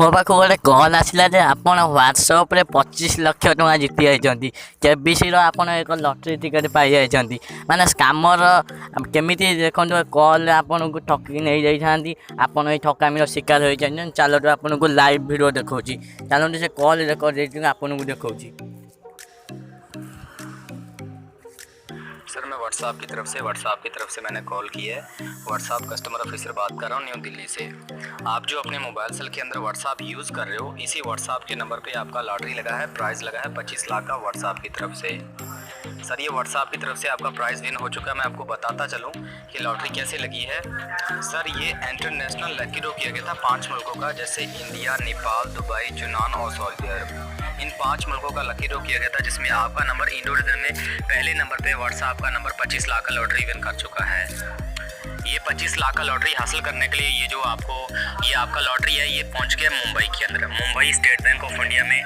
ମୋ ପାଖକୁ ଗୋଟେ କଲ୍ ଆସିଲା ଯେ ଆପଣ ହ୍ୱାଟ୍ସଆପ୍ରେ 25 ଲକ୍ଷ ଟଙ୍କା ଜିତି ଯାଇଛନ୍ତି। କେବିସିର ଆପଣ ଏକ ଲଟେରୀ ଟିକେଟ୍ ପାଇଯାଇଛନ୍ତି। ମାନେ ସ୍କାମର କେମିତି ଦେଖନ୍ତୁ, କଲ୍ରେ ଆପଣଙ୍କୁ ଠକିକି ନେଇଯାଇଥାନ୍ତି। ଆପଣ ଏଇ ଠକାମିର ଶିକାର ହୋଇଛନ୍ତି। ଚାଲନ୍ତୁ ଆପଣଙ୍କୁ ଲାଇଭ୍ ଭିଡ଼ିଓ ଦେଖାଉଛି। ଚାଲନ୍ତୁ ସେ କଲ୍ ରେକର୍ଡ ହେଇକି ଆପଣଙ୍କୁ ଦେଖାଉଛି। सर मैं व्हाट्सएप की तरफ से मैंने कॉल की है। व्हाट्सएप कस्टमर ऑफिसर बात कर रहा हूँ न्यू दिल्ली से। आप जो अपने मोबाइल सेल के अंदर व्हाट्सएप यूज़ कर रहे हो, इसी व्हाट्सएप के नंबर पे आपका लॉटरी लगा है, प्राइज़ लगा है 25 लाख का व्हाट्सएप की तरफ से। सर ये व्हाट्सएप की तरफ से आपका प्राइज़ विन हो चुका है। मैं आपको बताता चलूँ कि लॉटरी कैसे लगी है। सर ये इंटरनेशनल लकी ड्रॉ किया गया था 5 मुल्कों का, जैसे इंडिया, नेपाल, दुबई, यूनान और सऊदी अरब। इन 5 मुल्कों का लकी ड्रॉ किया गया था, जिसमें आपका नंबर इंडो रीजन में पहले नंबर पे व्हाट्सएप का नंबर 25 लाख का लॉटरी विन कर चुका है। ये 25 लाख का लॉटरी हासिल करने के लिए ये आपका लॉटरी है, ये पहुंच गया मुंबई के अंदर, Mumbai state bank of India में।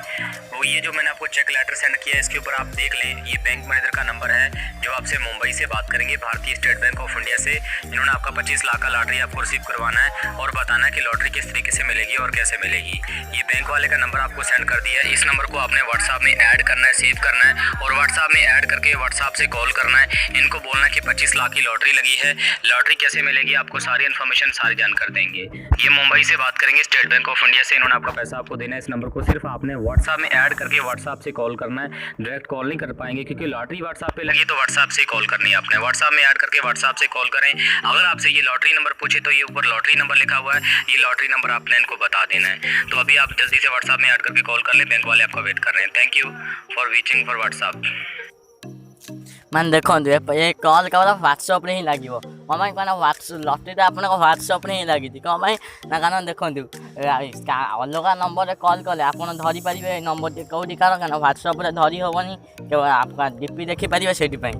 वो ये जो मैंने आपको चेक लेटर सेंड किया है, इसके ऊपर आप देख लें, ये बैंक मैनेजर का नंबर है जो आपसे मुंबई से बात करेंगे, भारतीय स्टेट बैंक ऑफ इंडिया से, जिन्होंने आपका 25 लाख का लॉटरी आपको रिसीव करवाना है और बताना है कि लॉटरी किस तरीके से मिलेगी और कैसे मिलेगी। ये बैंक वाले का नंबर आपको सेंड कर दिया है। इस नंबर को आपने व्हाट्सएप में ऐड करना है, सेव करना है और व्हाट्सएप में ऐड करके व्हाट्सएप से कॉल करना है। इनको बोलना है कि 25 लाख की लॉटरी लगी है, लॉटरी कैसे मिलेगी, आपको सारी इन्फॉर्मेशन सारी जानकर देंगे। ये मुंबई से बात करेंगे, स्टेट बैंक ऑफ इंडिया से, इन्होंने आपका पैसा आपको देना है। इस नंबर को सिर्फ आपने व्हाट्सएप में ऐड करके व्हाट्सएप से कॉल करना है, डायरेक्ट कॉल नहीं कर पाएंगे क्योंकि लॉटरी व्हाट्सएप पे लगी तो व्हाट्सएप से कॉल करनी है आपने। व्हाट्सएप में ऐड करके व्हाट्सएप से कॉल करें। अगर आपसे ये लॉटरी नंबर पूछे तो ये ऊपर लॉटरी नंबर लिखा हुआ है, ये लॉटरी नंबर आपने इनको बता देना है। तो अभी आप जल्दी से व्हाट्सएप में ऐड करके कॉल कर लें, बैंक वाले आपका वेट कर रहे हैं। Thank you for waiting for WhatsApp. ମାନେ ଦେଖନ୍ତୁ ଏ କଲ୍ କେବଳ ହ୍ୱାଟ୍ସଆପ୍ରେ ହିଁ ଲାଗିବ। କ'ଣ ପାଇଁ କାରଣ ଲଟେରୀଟା ଆପଣଙ୍କ ହ୍ୱାଟ୍ସଆପ୍ରେ ହିଁ ଲାଗିଛି। କ'ଣ ପାଇଁ ନା, କାରଣ ଦେଖନ୍ତୁ ଅଲଗା ନମ୍ବରରେ କଲ୍ କଲେ ଆପଣ ଧରିପାରିବେ ଏ ନମ୍ବରଟି କେଉଁଠିକାର, କାରଣ ହ୍ୱାଟ୍ସଆପ୍ରେ ଧରି ହେବନି, କେବଳ ଡି ପି ଦେଖିପାରିବେ ସେଇଥିପାଇଁ।